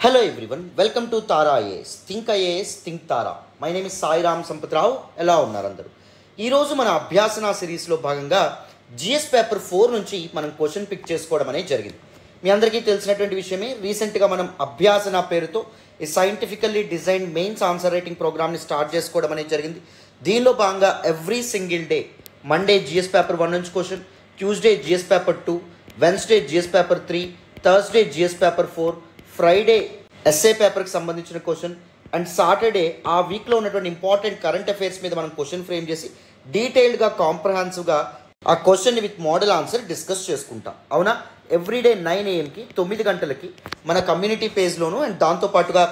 Hello everyone, welcome to Tara IAS. Think IAS, Think Tara. My name is Sai Ram Sampatrao. ఎలా ఉన్నారు అందరూ? ఈరోజు మన అభ్యాసన సిరీస్లో భాగంగా జిఎస్ పేపర్ 4 నుంచి మనం క్వశ్చన్ పిక్ చేసుకోవడం అనేది జరిగింది. మీ అందరికీ తెలిసినటువంటి విషయమే. రీసెంట్గా మనం అభ్యాసన పేరుతో ఈ scientifically design mains answer writing ప్రోగ్రామ్ని స్టార్ట్ చేసుకోవడం అనేది జరిగింది. దీనిలో భాగంగా every single day Monday GS paper 1 నుంచి question, Tuesday GS paper 2, Wednesday GS paper 3, Thursday GS paper 4, Friday SA పేపర్కి సంబంధించిన క్వశ్చన్ అండ్ సాటర్డే ఆ వీక్లో ఉన్నటువంటి ఇంపార్టెంట్ కరెంట్ అఫైర్స్ మీద మనం క్వశ్చన్ ఫ్రేమ్ చేసి డీటెయిల్డ్గా కాంప్రహెన్సివ్గా ఆ క్వశ్చన్ని విత్ మోడల్ ఆన్సర్ డిస్కస్ చేసుకుంటాం. అవునా? ఎవ్రీడే 9 AM 9 గంటలకి మన కమ్యూనిటీ పేజ్లోను అండ్ దాంతోపాటుగా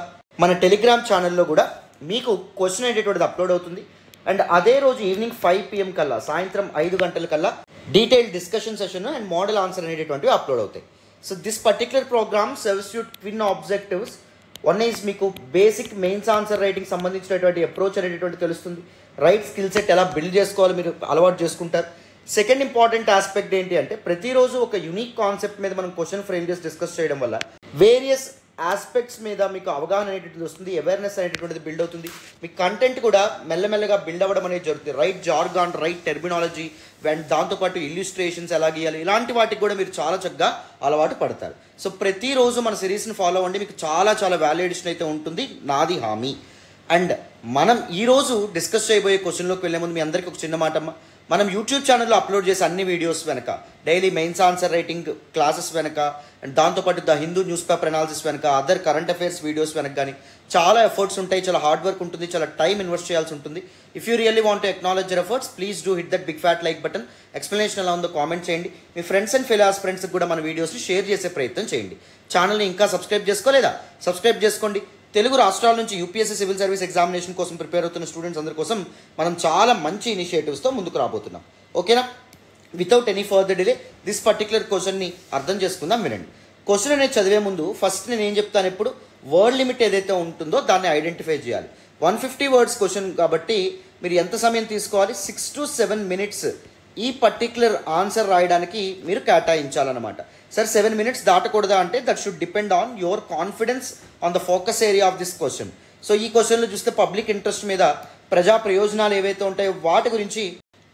మన టెలిగ్రామ్ ఛానల్లో కూడా మీకు క్వశ్చన్ అనేటువంటిది అప్లోడ్ అవుతుంది. అండ్ అదే రోజు ఈవినింగ్ 5 PM కల్లా, సాయంత్రం 5 గంటల కల్లా detailed discussion session and model answer అనేటువంటివి అప్లోడ్ అవుతాయి. So this particular program serves you twin objectives. One is మీకు బేసిక్ మెయిన్స్ ఆన్సర్ రైటింగ్ సంబంధించినటువంటి అప్రోచ్ అనేటువంటి తెలుస్తుంది. రైట్ స్కిల్ సెట్ ఎలా బిల్డ్ చేసుకోవాలో మీరు అలవాటు చేసుకుంటారు. సెకండ్ ఇంపార్టెంట్ ఆస్పెక్ట్ ఏంటి అంటే ప్రతిరోజు ఒక యూనిక్ కాన్సెప్ట్ మీద మనం క్వశ్చన్ ఫ్రేమ్ చేసి డిస్కస్ చేయడం వల్ల వేరియస్ ఆస్పెక్ట్స్ మీద మీకు అవగాహన అనేటువంటిది వస్తుంది, అవేర్నెస్ అనేటువంటిది బిల్డ్ అవుతుంది. మీ కంటెంట్ కూడా మెల్లమెల్లగా బిల్డ్ అవ్వడం అనేది జరుగుతుంది. Right jargon, right terminology and దాంతోపాటు ఇల్యూస్ట్రేషన్స్ ఎలా గీయాలి, ఇలాంటి వాటికి కూడా మీరు చాలా చక్కగా అలవాటు పడతారు. సో ప్రతిరోజు మన సిరీస్ని ఫాలో అవ్వండి, మీకు చాలా చాలా వాల్యూ ఎడిషన్ అయితే ఉంటుంది, నాది హామీ. అండ్ మనం ఈరోజు డిస్కస్ చేయబోయే క్వశ్చన్లోకి వెళ్ళే ముందు మీ అందరికీ ఒక చిన్న మాట అమ్మ. మనం యూట్యూబ్ ఛానల్లో అప్లోడ్ చేసే అన్ని వీడియోస్ వెనక, daily mains answer writing classes వెనక అండ్ దాంతోపాటు the Hindu news paper analysis వెనక, అదర్ కరెంట్ అఫైర్స్ వీడియోస్ వెనక కానీ చాలా ఎఫర్ట్స్ ఉంటాయి, చాలా హార్డ్ వర్క్ ఉంటుంది, చాలా టైం ఇన్వెస్ట్ చేయాల్సి ఉంటుంది. If you really want to acknowledge your efforts, please do hit that big fat like button. Explanation ఎలా ఉందో కామెంట్ చేయండి. మీ ఫ్రెండ్స్ అండ్ ఫెలో ఫ్రెండ్స్కి కూడా మన వీడియోస్ని షేర్ చేసే ప్రయత్నం చేయండి. ఛానల్ని ఇంకా సబ్స్క్రైబ్ చేసుకోలేదా? సబ్స్క్రైబ్ చేసుకోండి. తెలుగు రాష్ట్రాల నుంచి యూపీఎస్సీ సివిల్ సర్వీస్ ఎగ్జామినేషన్ కోసం ప్రిపేర్ అవుతున్న స్టూడెంట్స్ అందరి కోసం మనం చాలా మంచి ఇనిషియేటివ్స్తో ముందుకు రాబోతున్నాం. ఓకేనా? Without any further delay this particular క్వశ్చన్ని అర్థం చేసుకుందాం. వినండి. క్వశ్చన్ అనేది చదివే ముందు ఫస్ట్ నేను ఏం చెప్తాను, ఎప్పుడు వర్డ్ లిమిట్ ఏదైతే ఉంటుందో దాన్ని ఐడెంటిఫై చేయాలి. 150 వర్డ్స్ క్వశ్చన్ కాబట్టి మీరు ఎంత సమయం తీసుకోవాలి? 6 to 7 minutes ఈ పర్టికులర్ ఆన్సర్ రాయడానికి మీరు కేటాయించాలన్నమాట. సార్ 7 minutes దాటకూడదా అంటే that should depend on your confidence on the focus area of this question. So ఈ క్వశ్చన్లో చూస్తే పబ్లిక్ ఇంట్రెస్ట్ మీద, ప్రజా ప్రయోజనాలు ఏవైతే ఉంటాయో వాటి గురించి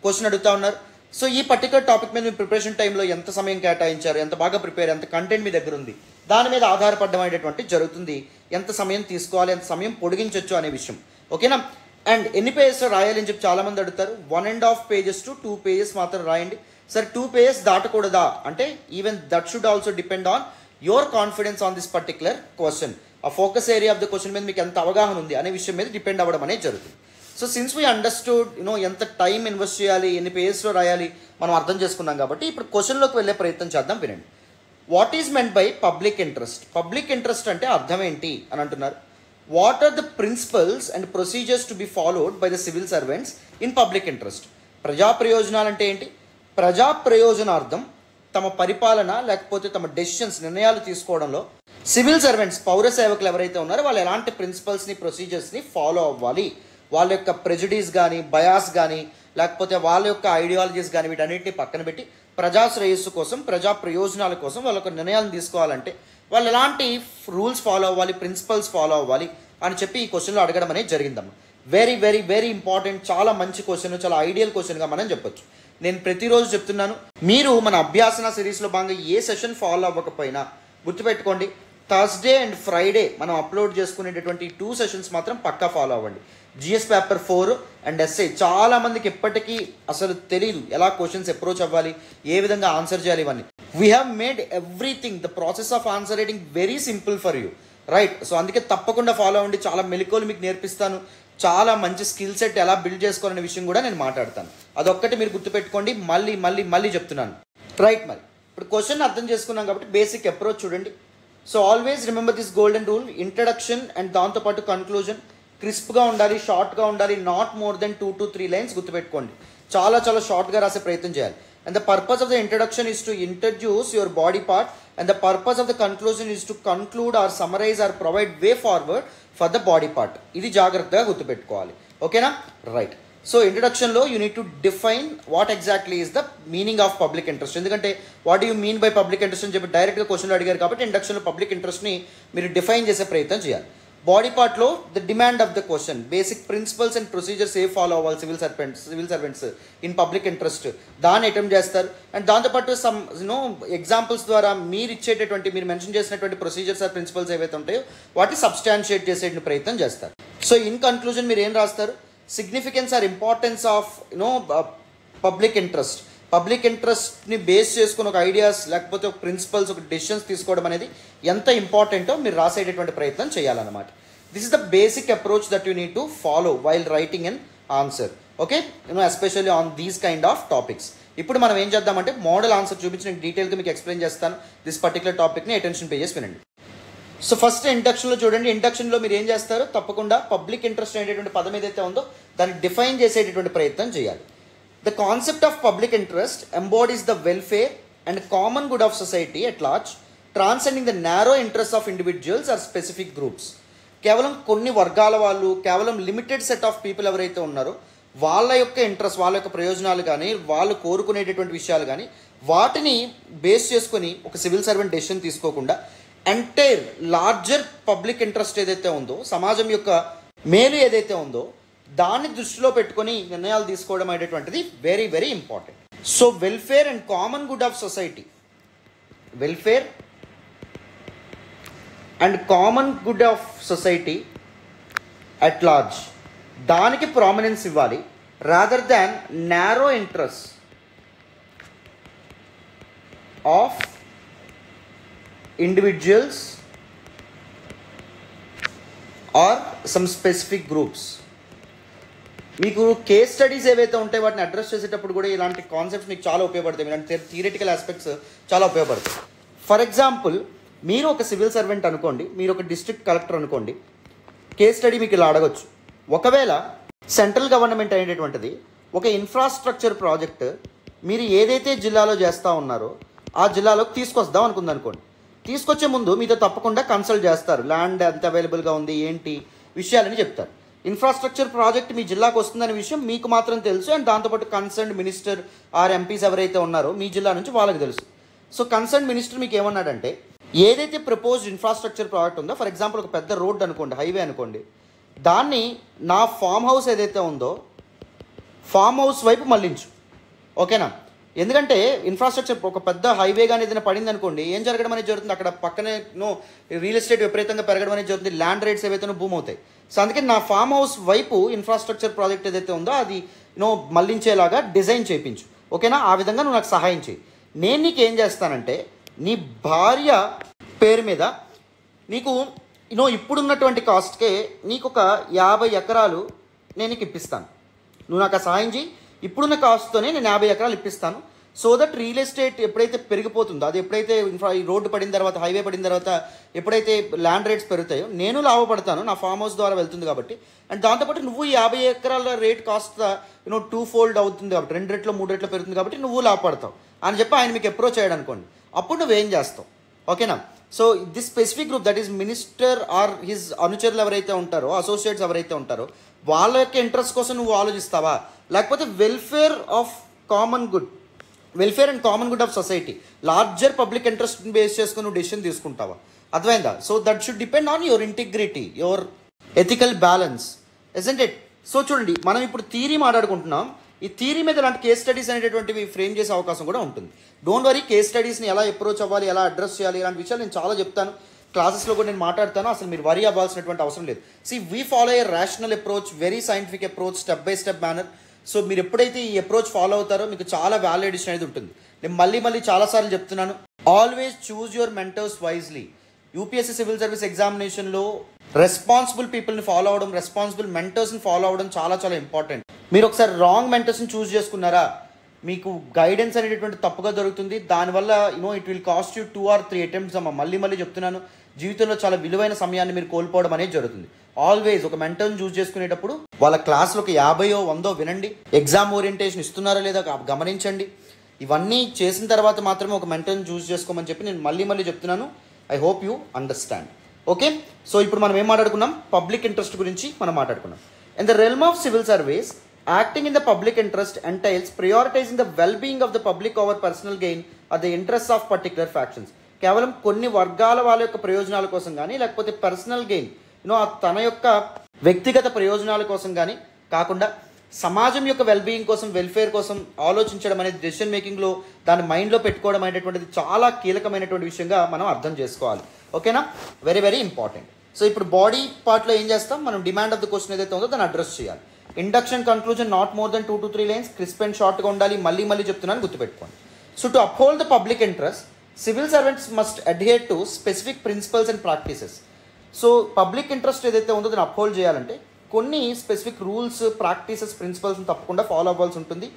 క్వశ్చన్ అడుగుతా ఉన్నారు. సో ఈ పర్టికులర్ టాపిక్ మీద మీ ప్రిపరేషన్ టైంలో ఎంత సమయం కేటాయించారు, ఎంత బాగా ప్రిపేర్, ఎంత కంటెంట్ మీ దగ్గర ఉంది, దాని మీద ఆధారపడడం అనేటువంటి జరుగుతుంది. ఎంత సమయం తీసుకోవాలి, ఎంత సమయం పొడిగించవచ్చు అనే విషయం. ఓకేనా? అండ్ ఎన్ని పేజెస్లో రాయాలని చెప్పి చాలామంది అడుగుతారు. 1.5 pages to 2 pages మాత్రం రాయండి. సార్ 2 pages దాటకూడదా అంటే even that should also depend on your confidence on this particular question. ఆ focus area of the question మీద మీకు ఎంత అవగాహన ఉంది అనే విషయం మీద డిపెండ్ అవ్వడం అనేది జరుగుతుంది. సో సిన్స్ వీ అండర్స్టూడ్ ఎంత టైం ఇన్వెస్ట్ చేయాలి, ఎన్ని పేజెస్లో రాయాలి మనం అర్థం చేసుకున్నాం కాబట్టి ఇప్పుడు క్వశ్చన్లోకి వెళ్ళే ప్రయత్నం చేద్దాం. వినండి. What is meant by public interest? Public interest అంటే అర్థం ఏంటి అని అంటున్నారు. What are the principles and procedures to be followed by the civil servants in public interest? ప్రజా ప్రయోజనాలు అంటే ఏంటి? ప్రజా ప్రయోజనార్థం తమ పరిపాలన లేకపోతే తమ డెసిషన్స్, నిర్ణయాలు తీసుకోవడంలో సివిల్ సర్వెంట్స్, పౌర సేవకులు ఎవరైతే ఉన్నారో వాళ్ళు ఎలాంటి ప్రిన్సిపల్స్ని, ప్రొసీజర్స్ని ఫాలో అవ్వాలి, వాళ్ళ యొక్క ప్రెజుడీస్ కానీ, బయాస్ కానీ, లేకపోతే వాళ్ళ యొక్క ఐడియాలజీస్ కానీ వీటన్నిటిని పక్కన పెట్టి ప్రజా శ్రేయస్సు కోసం, ప్రజా ప్రయోజనాల కోసం వాళ్ళ యొక్క నిర్ణయాలను తీసుకోవాలంటే వాళ్ళు ఎలాంటి రూల్స్ ఫాలో అవ్వాలి, ప్రిన్సిపల్స్ ఫాలో అవ్వాలి అని చెప్పి ఈ క్వశ్చన్లో అడగడం అనేది జరిగిందమ్మా. వెరీ వెరీ వెరీ ఇంపార్టెంట్, చాలా మంచి క్వశ్చన్, చాలా ఐడియల్ క్వశ్చన్గా మనం చెప్పొచ్చు. నేను ప్రతిరోజు చెప్తున్నాను, మీరు మన అభ్యాసన సిరీస్లో భాగంగా ఏ సెషన్ ఫాలో అవ్వకపోయినా గుర్తుపెట్టుకోండి, థర్స్డే అండ్ ఫ్రైడే మనం అప్లోడ్ చేసుకునేటటువంటి 2 sessions మాత్రం పక్కా ఫాలో అవ్వండి. GS paper 4 and SA. చాలామందికి ఎప్పటికీ అసలు తెలియదు ఎలా క్వశ్చన్స్ అప్రోచ్ అవ్వాలి, ఏ విధంగా ఆన్సర్ చేయాలి ఇవన్నీ. We have made everything, the process of answer writing very simple for you, right? So అందుకే తప్పకుండా ఫాలో అవ్వండి. చాలా మెలకువలు మీకు నేర్పిస్తాను, చాలా మంచి స్కిల్ సెట్ ఎలా బిల్డ్ చేసుకోవాలనే విషయం కూడా నేను మాట్లాడతాను. అదొక్కటి మీరు గుర్తుపెట్టుకోండి, మళ్ళీ మళ్ళీ మళ్ళీ చెప్తున్నాను, రైట్? మరి ఇప్పుడు క్వశ్చన్ అర్థం చేసుకున్నాం కాబట్టి బేసిక్ అప్రోచ్ చూడండి. So always remember this golden rule. Introduction and దాంతోపాటు కన్క్లూజన్ క్రిస్ప్గా ఉండాలి, షార్ట్గా ఉండాలి, not more than 2 to 3 lines గుర్తుపెట్టుకోండి. చాలా చాలా షార్ట్గా రాసే ప్రయత్నం చేయాలి. And the purpose of the introduction is to introduce your body part and the purpose of the conclusion is to conclude or summarise or provide way forward for the body part. ఇది జాగ్రత్తగా గుర్తుపెట్టుకోవాలి. ఓకేనా? Right. So ఇంట్రడక్షన్లో you need to define what exactly is the meaning of public interest. ఎందుకంటే what you mean by public interest అని చెప్పి డైరెక్ట్గా క్వశ్చన్లు అడిగారు కాబట్టి ఇంట్రడక్షన్లో పబ్లిక్ ఇంట్రెస్ట్ని మీరు డిఫైన్ చేసే ప్రయత్నం చేయాలి. బాడీ పార్ట్లో the demand of the question, basic principles and procedures ఏ ఫాలో అవ్వాలి civil servants in public interest, దాన్ని అటెంప్ట్ చేస్తారు. అండ్ దాంతోపాటు సమ్ ఎగ్జాంపుల్స్ ద్వారా మీరు ఇచ్చేటటువంటి మీరు మెన్షన్ చేసినటువంటి ప్రొసీజర్స్ ఆర్ ప్రిన్సిపల్స్ ఏవైతే ఉంటాయో వాటిని సబ్స్టాన్షియేట్ చేసే ప్రయత్నం చేస్తారు. సో ఇన్ కన్క్లూజన్ మీరు ఏం రాస్తారు? Significance or importance of public interest. Public ఇంట్రెస్ట్ని బేస్ చేసుకుని ఒక ఐడియాస్ లేకపోతే ఒక ప్రిన్సిపల్స్ ఒక డెసిషన్స్ తీసుకోవడం అనేది ఎంత ఇంపార్టెంటో మీరు రాసేటటువంటి ప్రయత్నం చేయాలన్నమాట. This is the basic approach that you need to follow while writing an answer. Okay, especially on these kind of topics. ఇప్పుడు మనం ఏం చేద్దామంటే మోడల్ ఆన్సర్ చూపించి నేను డీటెయిల్గా మీకు ఎక్స్ప్లెయిన్ చేస్తాను. దిస్ పర్టికులర్ టాపిక్ని అటెన్షన్ పే చేసి వినండి. సో ఫస్ట్ ఇంట్రడక్షన్లో చూడండి. ఇంట్రడక్షన్లో మీరు ఏం చేస్తారు? తప్పకుండా పబ్లిక్ ఇంట్రెస్ట్ అనేటటువంటి పదం ఏదైతే ఉందో దాన్ని డిఫైన్ చేసేటటువంటి ప్రయత్నం చేయాలి. The concept of public interest embodies the welfare and common good of society at large, transcending the narrow interests of individuals or specific groups. కేవలం కొన్ని వర్గాల వాళ్ళు, కేవలం లిమిటెడ్ సెట్ ఆఫ్ పీపుల్ ఎవరైతే ఉన్నారో వాళ్ళ యొక్క ఇంట్రెస్ట్, వాళ్ళ యొక్క ప్రయోజనాలు కానీ వాళ్ళు కోరుకునేటటువంటి విషయాలు కానీ వాటిని బేస్ చేసుకొని ఒక సివిల్ సర్వెంట్ డెసిషన్ తీసుకోకుండా ఎంటైర్ లార్జర్ పబ్లిక్ ఇంట్రెస్ట్ ఏదైతే ఉందో, సమాజం యొక్క మేలు ఏదైతే ఉందో దాన్ని దృష్టిలో పెట్టుకొని నిర్ణయాలు తీసుకోవడం అనేటువంటిది very very important. So welfare and common good of society, welfare and common good of society at large, దానికి ప్రామినెన్స్ ఇవ్వాలి rather than narrow interest of individuals or some specific groups. మీకు కేస్ స్టడీస్ ఏవైతే ఉంటాయో వాటిని address చేసేటప్పుడు కూడా ఇలాంటి concepts మీకు చాలా ఉపయోగపడతాయి. ఇలాంటి థియరిటికల్ ఆస్పెక్ట్స్ చాలా ఉపయోగపడతాయి. ఫర్ ఎగ్జాంపుల్, మీరు ఒక సివిల్ సర్వెంట్ అనుకోండి, మీరు ఒక డిస్ట్రిక్ట్ కలెక్టర్ అనుకోండి. కేస్ స్టడీ మీకు ఇలా అడగచ్చు. ఒకవేళ సెంట్రల్ గవర్నమెంట్ అనేటటువంటిది ఒక ఇన్ఫ్రాస్ట్రక్చర్ ప్రాజెక్ట్ మీరు ఏదైతే జిల్లాలో చేస్తూ ఉన్నారో ఆ జిల్లాలోకి తీసుకొస్తాం అనుకోండి. తీసుకొచ్చే ముందు మీతో తప్పకుండా కన్సల్ట్ చేస్తారు. ల్యాండ్ ఎంత అవైలబుల్గా ఉంది ఏంటి విషయాలని చెప్తారు. ఇన్ఫ్రాస్ట్రక్చర్ ప్రాజెక్ట్ మీ జిల్లాకు వస్తుందనే విషయం మీకు మాత్రం తెలుసు. అండ్ దాంతోపాటు కన్సర్న్ మినిస్టర్ ఆర్ ఎంపీస్ ఎవరైతే ఉన్నారో మీ జిల్లా నుంచి వాళ్ళకి తెలుసు. సో కన్సర్న్ మినిస్టర్ మీకు ఏమన్నాడంటే, ఏదైతే ప్రపోజ్డ్ ఇన్ఫ్రాస్ట్రక్చర్ ప్రాజెక్ట్ ఉందో, ఫర్ ఎగ్జాంపుల్ ఒక పెద్ద రోడ్ అనుకోండి, హైవే అనుకోండి, దాన్ని నా ఫామ్ హౌస్ ఏదైతే ఉందో ఫామ్ హౌస్ వైపు మళ్ళించు. ఓకేనా? ఎందుకంటే ఇన్ఫ్రాస్ట్రక్చర్ ఒక పెద్ద హైవే కానీ ఏదైనా పడింది అనుకోండి, ఏం జరగడం అనేది జరుగుతుంది, అక్కడ పక్కనే రియల్ ఎస్టేట్ విపరీతంగా పెరగడం అనేది జరుగుతుంది, ల్యాండ్ రేట్స్ ఏవైతే భూమి అవుతాయి. సో అందుకే నా ఫామ్ హౌస్ వైపు ఇన్ఫ్రాస్ట్రక్చర్ ప్రాజెక్ట్ ఏదైతే ఉందో అది మళ్ళించేలాగా డిజైన్ చేయించు. ఓకేనా? ఆ విధంగా నువ్వు నాకు సహాయం చేయి. నేను నీకు ఏం చేస్తానంటే, నీ భార్య పేరు మీద నీకు ఇప్పుడున్నటువంటి కాస్ట్కే నీకు ఒక 50 ఎకరాలు నేను నీకు ఇప్పిస్తాను. నువ్వు నాకు ఆ సహాయం చేయి. ఇప్పుడున్న కాస్ట్తోనే నేను 50 ఎకరాలు ఇప్పిస్తాను. సో దట్ రియల్ ఎస్టేట్ ఎప్పుడైతే పెరిగిపోతుందో, అది ఎప్పుడైతే ఈ రోడ్డు పడిన తర్వాత, హైవే పడిన తర్వాత ఎప్పుడైతే ల్యాండ్ రేట్స్ పెరుగుతాయో నేను లాభపడతాను, నా ఫామ్ హౌస్ ద్వారా వెళ్తుంది కాబట్టి. అండ్ దాంతోపాటు నువ్వు 50 ఎకరాల రేట్ కాస్ట్ 2 ఫోల్డ్ అవుతుంది కాబట్టి, 2 రెట్లు 3 రెట్లు పెరుగుతుంది కాబట్టి నువ్వు లాభపడతావు అని చెప్పి ఆయన మీకు అప్రోచ్ అయ్యాడు అనుకోండి. అప్పుడు నువ్వేం చేస్తావు? ఓకేనా? So this specific group, that is minister or his అనుచరులు ఎవరైతే ఉంటారో, అసోసియేట్స్ ఎవరైతే ఉంటారో వాళ్ళ యొక్క ఇంట్రెస్ట్ కోసం నువ్వు ఆలోచిస్తావా, లేకపోతే welfare of common good, welfare and common good of society, larger public ఇంట్రెస్ట్ని బేస్ చేసుకుని నువ్వు డెసిషన్ తీసుకుంటావా? అర్థమైందా? So that should depend on your integrity, your ethical balance, isn't it? So చూడండి, మనం ఇప్పుడు థియరీ మాట్లాడుకుంటున్నాం. ఈ థియరీ మీద ఇలాంటి కేస్ స్టడీస్ అనేటటువంటివి ఫ్రేమ్ చేసే అవకాశం కూడా ఉంటుంది. డోంట్ వరీ, కేస్ స్టడీస్ని ఎలా అప్రోచ్ అవ్వాలి, ఎలా అడ్రస్ చేయాలి, ఇలాంటి విషయాలు నేను చాలా చెప్తాను. క్లాసెస్లో కూడా నేను మాట్లాడతాను. అసలు మీరు వరీ అవ్వాల్సినటువంటి అవసరం లేదు. We follow a rational approach, very scientific approach, step by step manner. So మీరు ఎప్పుడైతే ఈ అప్రోచ్ ఫాలో అవుతారో మీకు చాలా వాల్యూ అడిషన్ అనేది ఉంటుంది. నేను మళ్ళీ చాలాసార్లు చెప్తున్నాను, always choose your mentors wisely. UPSC civil service ఎగ్జామినేషన్లో రెస్పాన్సిబుల్ పీపుల్ని ఫాలో అవ్వడం, రెస్పాన్సిబుల్ మెంటర్స్ని ఫాలో అవ్వడం చాలా చాలా ఇంపార్టెంట్. మీరు ఒకసారి రాంగ్ మెంటర్స్ని చూస్ చేసుకున్నారా, మీకు గైడెన్స్ అనేటటువంటి తప్పుగా దొరుకుతుంది. దానివల్ల it will cost you 2 or 3 attempts అమ్మ. మళ్ళీ చెప్తున్నాను, జీవితంలో చాలా విలువైన సమయాన్ని మీరు కోల్పోవడం అనేది జరుగుతుంది. ఆల్వేస్ ఒక మెంటర్ని చూస్ చేసుకునేటప్పుడు వాళ్ళ క్లాస్లో ఒక 50 or 100 వినండి. ఎగ్జామ్ ఓరియంటేషన్ ఇస్తున్నారా లేదా గమనించండి. ఇవన్నీ చేసిన తర్వాత మాత్రమే ఒక మెంటర్ని చూస్ చేసుకోమని చెప్పి నేను మళ్ళీ చెప్తున్నాను. I hope you understand. Okay, so ఇప్పుడు మనం ఏం మాట్లాడుకున్నాం? పబ్లిక్ ఇంట్రెస్ట్ గురించి మనం మాట్లాడుకున్నాం. In the realm of civil service, acting in the public interest entails prioritising the well being of the public over personal gain or the interest of particular factions. కేవలం కొన్ని వర్గాల వాళ్ళ యొక్క ప్రయోజనాల కోసం కానీ లేకపోతే పర్సనల్ గెయిన్ తన యొక్క వ్యక్తిగత ప్రయోజనాల కోసం కానీ కాకుండా సమాజం యొక్క వెల్బీయింగ్ కోసం, వెల్ఫేర్ కోసం ఆలోచించడం అనేది డెసిషన్ మేకింగ్లో దాన్ని మైండ్లో పెట్టుకోవడం అనేటువంటిది చాలా కీలకమైనటువంటి విషయంగా మనం అర్థం చేసుకోవాలి. ఓకేనా, వెరీ వెరీ ఇంపార్టెంట్. సో ఇప్పుడు బాడీ పార్ట్లో ఏం చేస్తాం, మనం డిమాండ్ ఆఫ్ ద క్వశ్చన్ ఏదైతే ఉందో దాన్ని అడ్రస్ చేయాలి. Induction conclusion not more than 2 to 3 lines, crisp and షార్ట్గా ఉండాలి. మళ్ళీ మళ్ళీ చెప్తున్నాను, గుర్తుపెట్టుకోండి. So to uphold the public interest civil servants must adhere to specific principles and practices. So public interest ఏదైతే ఉందో దాన్ని అప్హోల్డ్ చేయాలంటే కొన్ని స్పెసిఫిక్ రూల్స్, ప్రాక్టీసెస్, ప్రిన్సిపల్స్ని తప్పకుండా ఫాలో అవ్వాల్సి ఉంటుంది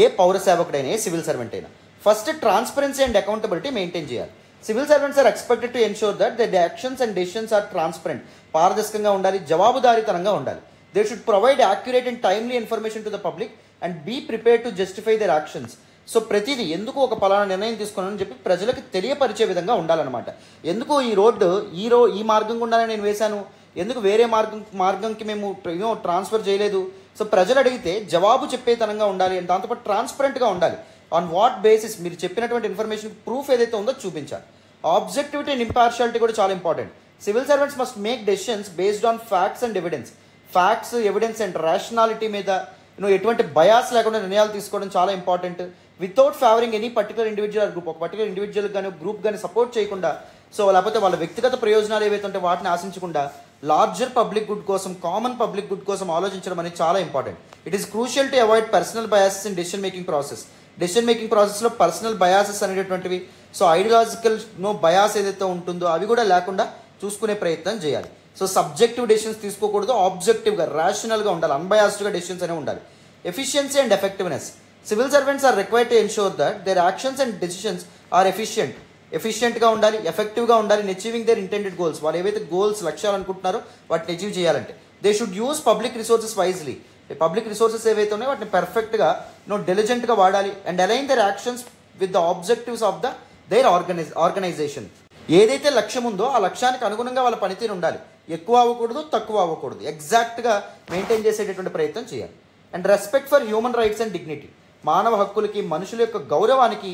ఏ పౌర సేవకుడైనా, ఏ సివిల్ సర్వెంట్ అయినా. First transparency and accountability maintain చేయాలి. Civil servants are expected to ensure that the actions and decisions are transparent, పారదర్శకంగా ఉండాలి, జవాబుదారీతనంగా ఉండాలి. They should provide accurate and timely information to the public and be prepared to justify their actions. So ప్రతిదీ ఎందుకు ఒక పలానా నిర్ణయం తీసుకున్నానని చెప్పి ప్రజలకు తెలియపరిచే విధంగా ఉండాలన్నమాట. ఎందుకు ఈ రోడ్డు ఈ మార్గం గుండానే నేను వేశాను, ఎందుకు వేరే మార్గంకి మేము ట్రాన్స్ఫర్ చేయలేదు. సో ప్రజలు అడిగితే జవాబు చెప్పేతనంగా ఉండాలి, అండ్ దాంతోపాటు ట్రాన్స్పరెంట్గా ఉండాలి. ఆన్ వాట్ బేసిస్ మీరు చెప్పినటువంటి ఇన్ఫర్మేషన్ ప్రూఫ్ ఏదైతే ఉందో చూపించాలి. ఆబ్జెక్టివిటీ అండ్ ఇంపార్షియాలిటీ కూడా చాలా important. Civil servants must make decisions based on facts and evidence. Facts, evidence and rationality మీద ఎటువంటి బయాస్ లేకుండా నిర్ణయాలు తీసుకోవడం చాలా important. Without favouring any particular individual group, ఒక పర్టికులర్ ఇండివిజువల్ కానీ గ్రూప్ కానీ సపోర్ట్ చేయకుండా, సో లేకపోతే వాళ్ళ వ్యక్తిగత ప్రయోజనాలు ఏవైతే ఉంటే వాటిని ఆశించకుండా లార్జర్ పబ్లిక్ గుడ్ కోసం, కామన్ పబ్లిక్ గుడ్ కోసం ఆలోచించడం అనేది చాలా important. It is crucial to avoid personal biases in decision making process. Decision making ప్రాసెస్లో పర్సనల్ బయాసెస్ అనేటటువంటివి, సో ఐడియాలజికల్ బయాస్ ఏదైతే ఉంటుందో అవి కూడా లేకుండా చూసుకునే ప్రయత్నం చేయాలి. సో సబ్జెక్టివ్ డెసిషన్స్ తీసుకోకూడదు, ఆబ్జెక్టివ్గా, రేషనల్గా ఉండాలి, అన్బయాస్డ్గా డెసిషన్స్ అనేవి ఉండాలి. Efficiency and effectiveness. Civil servants are required to ensure that their actions and decisions are ఎఫిషియెంట్గా ఉండాలి, ఎఫెక్టివ్గా ఉండాలి in achieving their intended goals. వాళ్ళు ఏవైతే గోల్స్, లక్ష్యాలు అనుకుంటున్నారో వాటిని అచీవ్ చేయాలంటే they should use public resources wisely. Public resources ఏవైతే ఉన్నాయో వాటిని పర్ఫెక్ట్గా డెలిజెంట్గా వాడాలి. And align their actions with the objectives of their organisation. ఏదైతే లక్ష్యం ఉందో ఆ లక్ష్యానికి అనుగుణంగా వాళ్ళ పనితీరు ఉండాలి. ఎక్కువ అవ్వకూడదు, తక్కువ అవ్వకూడదు, ఎగ్జాక్ట్గా మెయింటైన్ చేసేటటువంటి ప్రయత్నం చేయాలి. And respect for human rights and dignity. మానవ హక్కులకి, మనుషుల యొక్క గౌరవానికి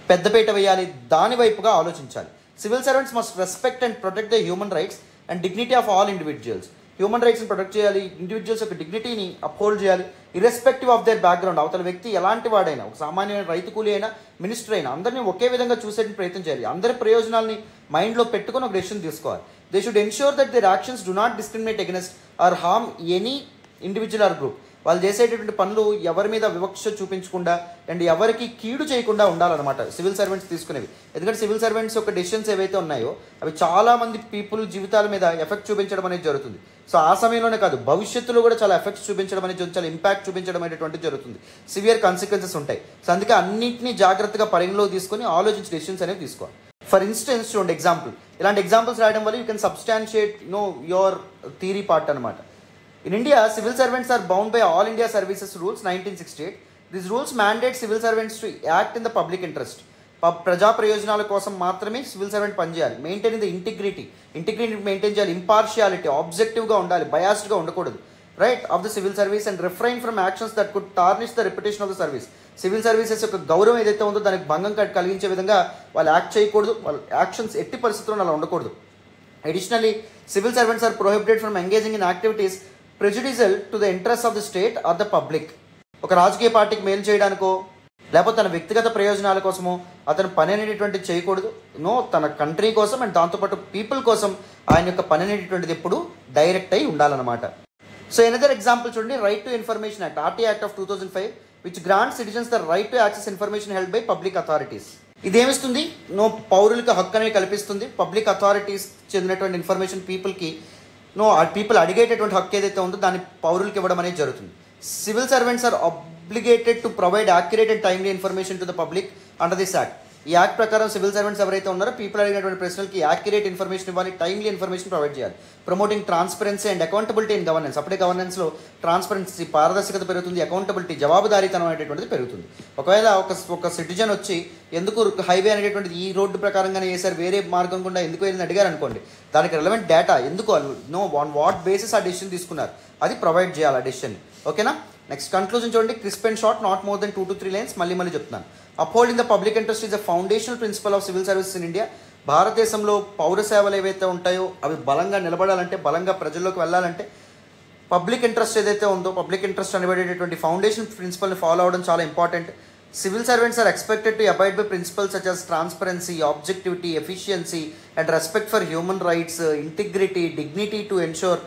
పెద్దపీట వేయాలి, దాని వైపుగా ఆలోచించాలి. Civil servants must respect and protect the human rights and dignity of all individuals. Human రైట్స్ని ప్రొటెక్ట్ చేయాలి, ఇండివిజువల్స్ యొక్క డిగ్నిటీని అప్హోల్డ్ చేయాలి, ఇర్రెస్పెక్టివ్ ఆఫ్ దేర్ బ్యాక్గ్రౌండ్. అవతల వ్యక్తి ఎలాంటి వాడైనా, ఒక సామాన్యమైన రైతు కూలి అయినా, మినిస్టర్ అయినా, అందరినీ ఒకే విధంగా చూసే ప్రయత్నం చేయాలి. అందరి ప్రయోజనాల్ని మైండ్లో పెట్టుకుని ఒక డెసిషన్ తీసుకోవాలి. They should ensure that their actions do not discriminate against or harm any individual or group. వాళ్ళు చేసేటటువంటి పనులు ఎవరి మీద వివక్ష చూపించకుండా అండ్ ఎవరికి కీడు చేయకుండా ఉండాలన్నమాట సివిల్ సర్వెంట్స్ తీసుకునేవి. ఎందుకంటే సివిల్ సర్వెంట్స్ యొక్క డెసిషన్స్ ఏవైతే ఉన్నాయో అవి చాలామంది పీపుల్ జీవితాల మీద ఎఫెక్ట్ చూపించడం అనేది జరుగుతుంది. సో ఆ సమయంలోనే కాదు, భవిష్యత్తులో కూడా చాలా ఎఫెక్ట్స్ చూపించడం అనేది, చాలా ఇంపాక్ట్ చూపించడం అనేటువంటిది జరుగుతుంది. సివియర్ కాన్సిక్వెన్సెస్ ఉంటాయి. సో అందుకే అన్నింటినీ జాగ్రత్తగా పరిగణలో తీసుకొని ఆలోచించి డెసిషన్స్ అనేవి తీసుకోవాలి. ఫర్ ఇన్స్టెన్స్ చూడండి, ఎగ్జాంపుల్, ఇలాంటి ఎగ్జాంపుల్స్ రాయడం వల్ల you can substantiate your theory part అనమాట. In India, civil servants are bound by All India Services Rules 1968. These rules mandate civil servants to act in the public interest. ప్రజా ప్రయోజనాల కోసం మాత్రమే civil servant పనిచేయాలి. Maintain the integrity maintain చేయాలి. Impartiality, ఆబ్జెక్టివ్గా ఉండాలి, బయాస్డ్గా ఉండకూడదు, right, of the civil service. And refrain from actions that could tarnish the reputation of the service. Civil services యొక్క గౌరవం ఏదైతే ఉందో దానికి భంగం కలిగించే విధంగా వాళ్ళు యాక్ట్ చేయకూడదు. వాళ్ళ యాక్షన్స్ ఎట్టి పరిస్థితుల్లో అలా ఉండకూడదు. Additionally, civil servants are prohibited from engaging in activities prejudicial to the interest of the state or the public. ఒక రాజకీయ పార్టీకి మేలు చేయడానికో లేకపోతే తన వ్యక్తిగత ప్రయోజనాల కోసమో అతను పని అనేటువంటిది చేయకూడదు. తన కంట్రీ కోసం అండ్ దాంతోపాటు పీపుల్ కోసం ఆయన యొక్క పని అనేటువంటిది ఎప్పుడు డైరెక్ట్ అయి ఉండాలన్నమాట. సో ఎనదర్ ఎగ్జాంపుల్ చూడండి, right to information act, RT act of 2005, which grants citizens the right to access information held by public authorities. ఇదేమిస్తుంది? పౌరులకు హక్కు అనేది కల్పిస్తుంది. పబ్లిక్ అథారిటీస్ చెందినటువంటి ఇన్ఫర్మేషన్ పీపుల్కి పీపుల్ అడిగేటటువంటి హక్కు ఏదైతే ఉందో దాన్ని పౌరులకు ఇవ్వడం అనేది జరుగుతుంది. Civil servants are obligated to provide accurate and timely information to the public under this act. ఈ యాక్ట్ ప్రకారం సివిల్ సర్వెంట్స్ ఎవరైతే ఉన్నారో పీపుల్ అడిగినటువంటి ప్రశ్నలకి యాక్యురేట్ ఇన్ఫర్మేషన్ ఇవ్వాలి, టైమ్లీ ఇన్ఫర్మేషన్ ప్రొవైడ్ చేయాలి. Promoting transparency and accountability in governance. అప్పుడే గవర్నెన్స్లో transparency, పారదర్శకత పెరుగుతుంది, అకౌంటబిలిటీ, జవాబుదారీతనం అనేటువంటిది పెరుగుతుంది. ఒకవేళ ఒక సిటిజన్ వచ్చి ఎందుకు హైవే అనేటువంటిది ఈ రోడ్డు ప్రకారంగానే వేశారు, వేరే మార్గం గుండా ఎందుకు వెళ్ళి అడిగారు అనుకోండి, దానికి రెలవెంట్ డేటా ఎందుకు ఆన్ వాట్ బేసిస్ ఆ డెసిషన్ తీసుకున్నారు అది ప్రొవైడ్ చేయాలి ఆ డెసిషన్. ఓకేనా? నెక్స్ట్ కన్క్లూజన్ చూడండి, crisp and short, not more than 2 to 3 lines. మళ్ళీ చెప్తున్నాను. Upholding the public interest is a foundational principle of civil services in India. భారతదేశంలో పౌర సేవలు ఏవైతే ఉంటాయో అవి బలంగా నిలబడాలంటే, బలంగా ప్రజల్లోకి వెళ్ళాలంటే పబ్లిక్ ఇంట్రెస్ట్ ఏదైతే ఉందో, పబ్లిక్ ఇంట్రెస్ట్ అనబడేటటువంటి ఫౌండేషన్ ప్రిన్సిపల్ని ఫాలో అవ్వడం చాలా important. Civil servants are expected to abide by principles such as transparency, objectivity, efficiency, and respect for human rights, integrity, dignity to ensure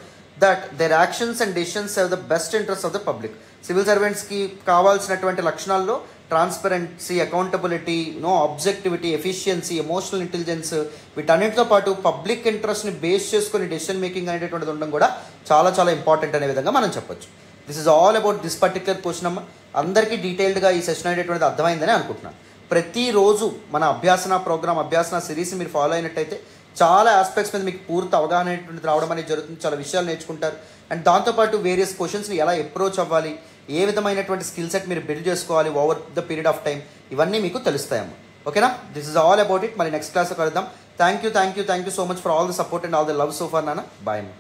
that their actions and decisions serve the best interests of the public. Civil servants ki కావాల్సినటువంటి లక్షణాల్లో transparency, accountability, objectivity, efficiency, emotional intelligence, వీటన్నిటితో పాటు public ఇంట్రెస్ట్ని base చేసుకుని decision making అనేటటువంటిది ఉండడం కూడా చాలా చాలా ఇంపార్టెంట్ అనే విధంగా మనం చెప్పొచ్చు. This is all about this particular question అమ్మ. అందరికీ డీటెయిల్డ్గా ఈ సెషన్ అనేటువంటిది అర్థమైందని అనుకుంటున్నాను. ప్రతిరోజు మన అభ్యాసన సిరీస్ మీరు ఫాలో అయినట్టయితే చాలా ఆస్పెక్ట్స్ మీద మీకు పూర్తి అవగాహన అనేటువంటిది రావడం అనేది జరుగుతుంది. చాలా విషయాలు నేర్చుకుంటారు. అండ్ దాంతోపాటు వేరియస్ క్వశ్చన్స్ని ఎలా అప్రోచ్ అవ్వాలి, ఏ విధమైనటువంటి స్కిల్ సెట్ మీరు బిల్డ్ చేసుకోవాలి over the period of time, ఇవన్నీ మీకు తెలుస్తాయమ్మ. ఓకేనా? This is all about it. మరి నెక్స్ట్ క్లాస్లో కలుద్దాం. Thank you so much for all the support and all the love so for నాన్న. బాయ్ అమ్మ.